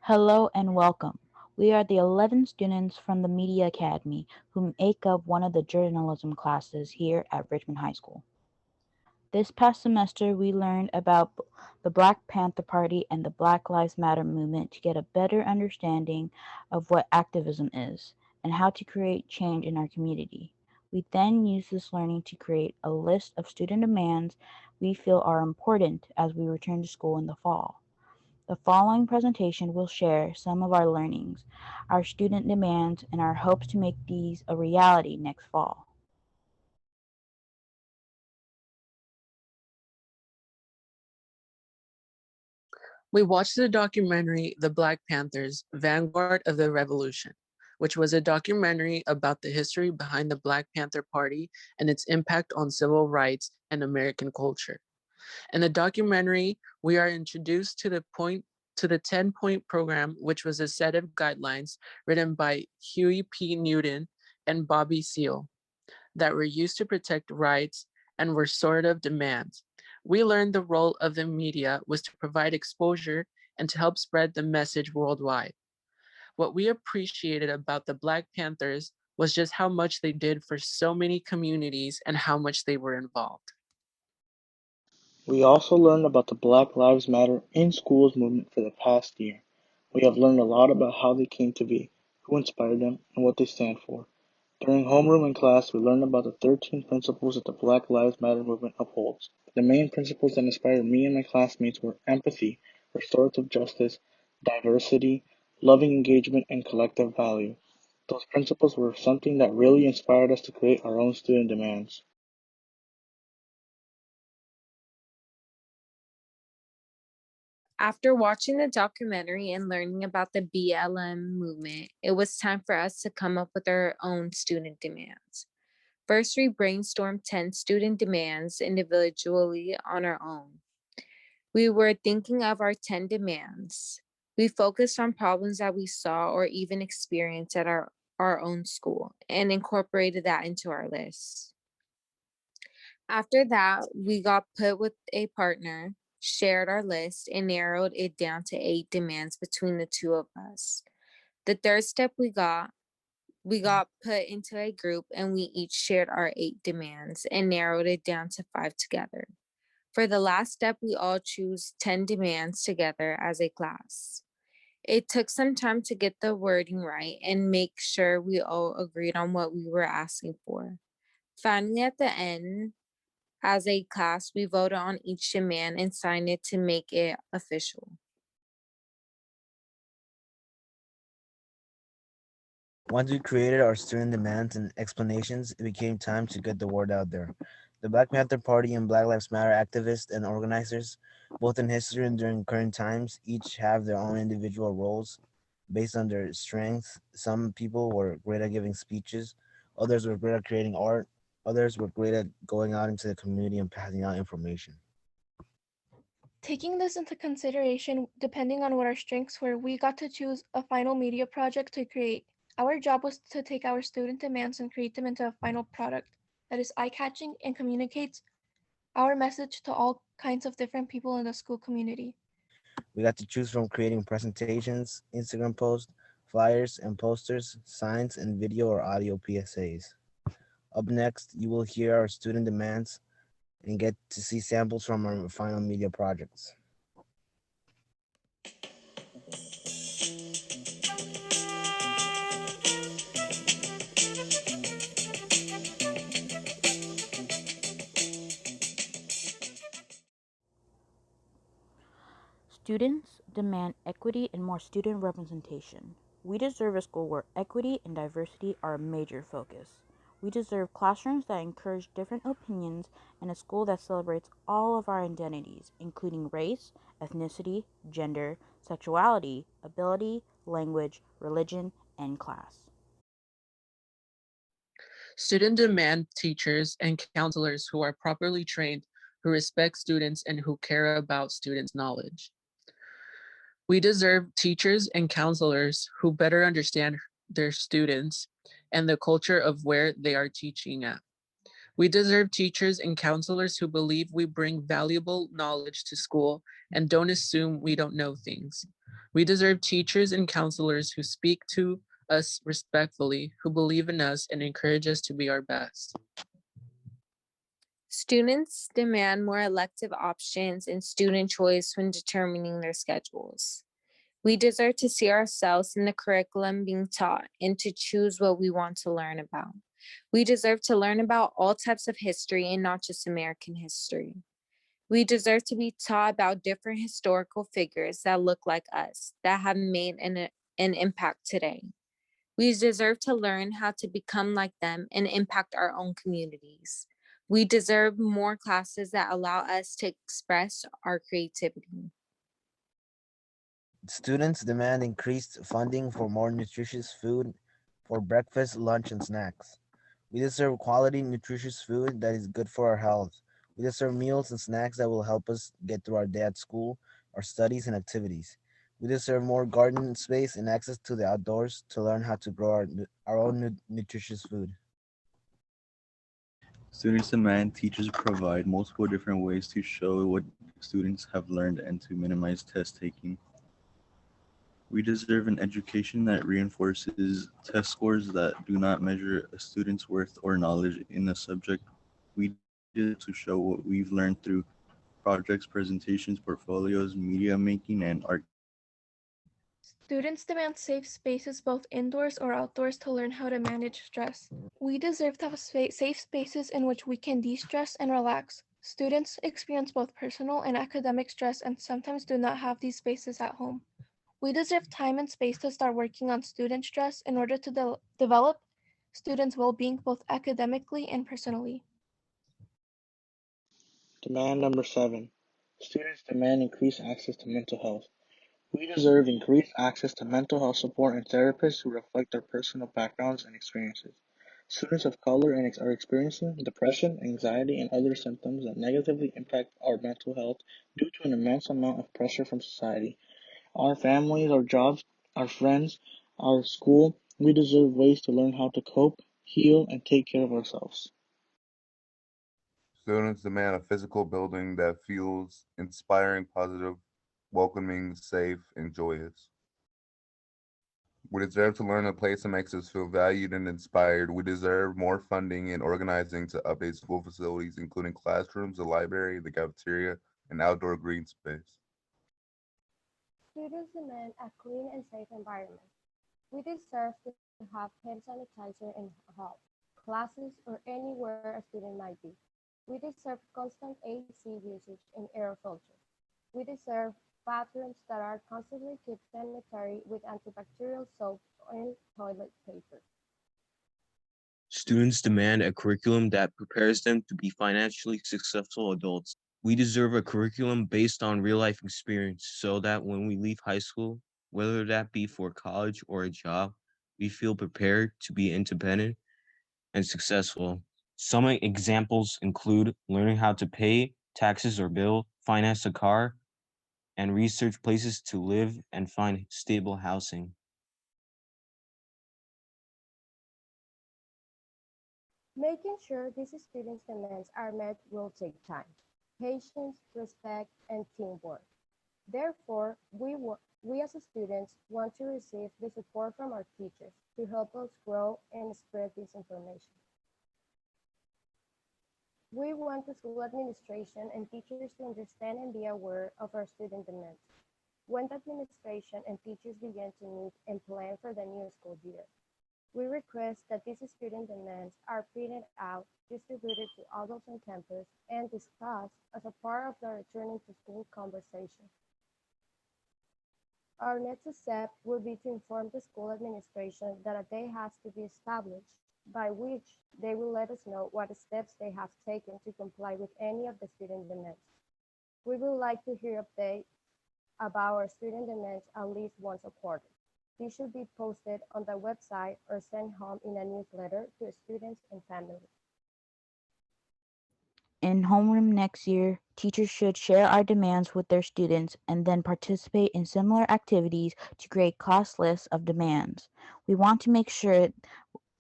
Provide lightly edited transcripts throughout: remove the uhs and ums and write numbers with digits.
Hello and welcome. We are the 11 students from the Media Academy who make up one of the journalism classes here at Richmond High School. This past semester, we learned about the Black Panther Party and the Black Lives Matter movement to get a better understanding of what activism is and how to create change in our community. We then use this learning to create a list of student demands we feel are important as we return to school in the fall. The following presentation will share some of our learnings, our student demands, and our hopes to make these a reality next fall. We watched the documentary The Black Panthers, Vanguard of the Revolution, which was a documentary about the history behind the Black Panther Party and its impact on civil rights and American culture. In the documentary, we are introduced to the 10-point program, which was a set of guidelines written by Huey P. Newton and Bobby Seale that were used to protect rights and were sort of demands. We learned the role of the media was to provide exposure and to help spread the message worldwide. What we appreciated about the Black Panthers was just how much they did for so many communities and how much they were involved. We also learned about the Black Lives Matter in Schools movement for the past year. We have learned a lot about how they came to be, who inspired them, and what they stand for. During homeroom and class, we learned about the 13 principles that the Black Lives Matter movement upholds. The main principles that inspired me and my classmates were empathy, restorative justice, diversity, loving engagement, and collective value. Those principles were something that really inspired us to create our own student demands. After watching the documentary and learning about the BLM movement, it was time for us to come up with our own student demands. First, we brainstormed 10 student demands individually on our own. We were thinking of our 10 demands. We focused on problems that we saw or even experienced at our own school and incorporated that into our list. After that, we got put with a partner, shared our list, and narrowed it down to 8 demands between the two of us. The third step we got put into a group and we each shared our 8 demands and narrowed it down to 5 together. For the last step, we all choose 10 demands together as a class. It took some time to get the wording right and make sure we all agreed on what we were asking for. Finally, at the end, as a class, we voted on each demand and signed it to make it official. Once we created our student demands and explanations, it became time to get the word out there. The Black Panther Party and Black Lives Matter activists and organizers, both in history and during current times, each have their own individual roles based on their strengths. Some people were great at giving speeches, others were great at creating art, others were great at going out into the community and passing out information. Taking this into consideration, depending on what our strengths were, we got to choose a final media project to create. Our job was to take our student demands and create them into a final product that is eye-catching and communicates our message to all kinds of different people in the school community. We got to choose from creating presentations, Instagram posts, flyers and posters, signs, and video or audio PSAs. Up next, you will hear our student demands and get to see samples from our final media projects. Students demand equity and more student representation. We deserve a school where equity and diversity are a major focus. We deserve classrooms that encourage different opinions and a school that celebrates all of our identities, including race, ethnicity, gender, sexuality, ability, language, religion, and class. Students demand teachers and counselors who are properly trained, who respect students, and who care about students' knowledge. We deserve teachers and counselors who better understand their students and the culture of where they are teaching at. We deserve teachers and counselors who believe we bring valuable knowledge to school and don't assume we don't know things. We deserve teachers and counselors who speak to us respectfully, who believe in us and encourage us to be our best. Students demand more elective options and student choice when determining their schedules. We deserve to see ourselves in the curriculum being taught and to choose what we want to learn about. We deserve to learn about all types of history and not just American history. We deserve to be taught about different historical figures that look like us, that have made an impact today. We deserve to learn how to become like them and impact our own communities. We deserve more classes that allow us to express our creativity. Students demand increased funding for more nutritious food for breakfast, lunch, and snacks. We deserve quality, nutritious food that is good for our health. We deserve meals and snacks that will help us get through our day at school, our studies, and activities. We deserve more garden space and access to the outdoors to learn how to grow our own nutritious food. Students demand teachers provide multiple different ways to show what students have learned and to minimize test taking. We deserve an education that reinforces test scores that do not measure a student's worth or knowledge in a subject. We deserve to show what we've learned through projects, presentations, portfolios, media making, and art. Students demand safe spaces both indoors or outdoors to learn how to manage stress. We deserve to have safe spaces in which we can de-stress and relax. Students experience both personal and academic stress and sometimes do not have these spaces at home. We deserve time and space to start working on student stress in order to develop students' well-being both academically and personally. Demand number 7. Students demand increased access to mental health. We deserve increased access to mental health support and therapists who reflect their personal backgrounds and experiences. Students of color are experiencing depression, anxiety, and other symptoms that negatively impact our mental health due to an immense amount of pressure from society. Our families, our jobs, our friends, our school, we deserve ways to learn how to cope, heal, and take care of ourselves. Students demand a physical building that feels inspiring, positive, welcoming, safe, and joyous. We deserve to learn a place that makes us feel valued and inspired. We deserve more funding and organizing to update school facilities, including classrooms, the library, the cafeteria, and outdoor green space. Students demand a clean and safe environment. We deserve to have hand sanitizer in halls, classes, or anywhere a student might be. We deserve constant AC usage and air filters. We deserve bathrooms that are constantly kept sanitary with antibacterial soap and toilet paper. Students demand a curriculum that prepares them to be financially successful adults. We deserve a curriculum based on real life experience so that when we leave high school, whether that be for college or a job, we feel prepared to be independent and successful. Some examples include learning how to pay taxes or bill, finance a car, and research places to live and find stable housing. Making sure these students' demands are met will take time, patience, respect, and teamwork. Therefore, we as students want to receive the support from our teachers to help us grow and spread this information. We want the school administration and teachers to understand and be aware of our student demands. When the administration and teachers begin to meet and plan for the new school year, we request that these student demands are printed out, distributed to adults on campus, and discussed as a part of the returning to school conversation. Our next step will be to inform the school administration that a day has to be established by which they will let us know what steps they have taken to comply with any of the student demands. We would like to hear updates about our student demands at least once a quarter. These should be posted on the website or sent home in a newsletter to students and families. In homeroom next year, teachers should share our demands with their students and then participate in similar activities to create class lists of demands. We want to make sure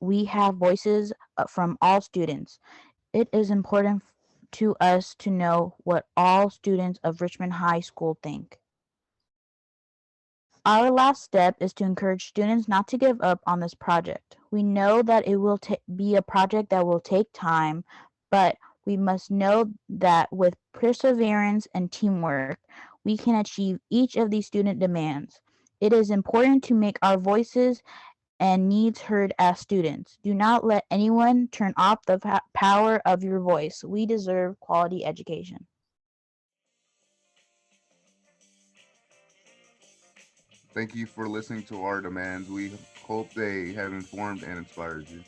we have voices from all students. It is important to us to know what all students of Richmond High School think. Our last step is to encourage students not to give up on this project. We know that it will be a project that will take time, but we must know that with perseverance and teamwork, we can achieve each of these student demands. It is important to make our voices and needs heard as students. Do not let anyone turn off the power of your voice. We deserve quality education. Thank you for listening to our demands. We hope they have informed and inspired you.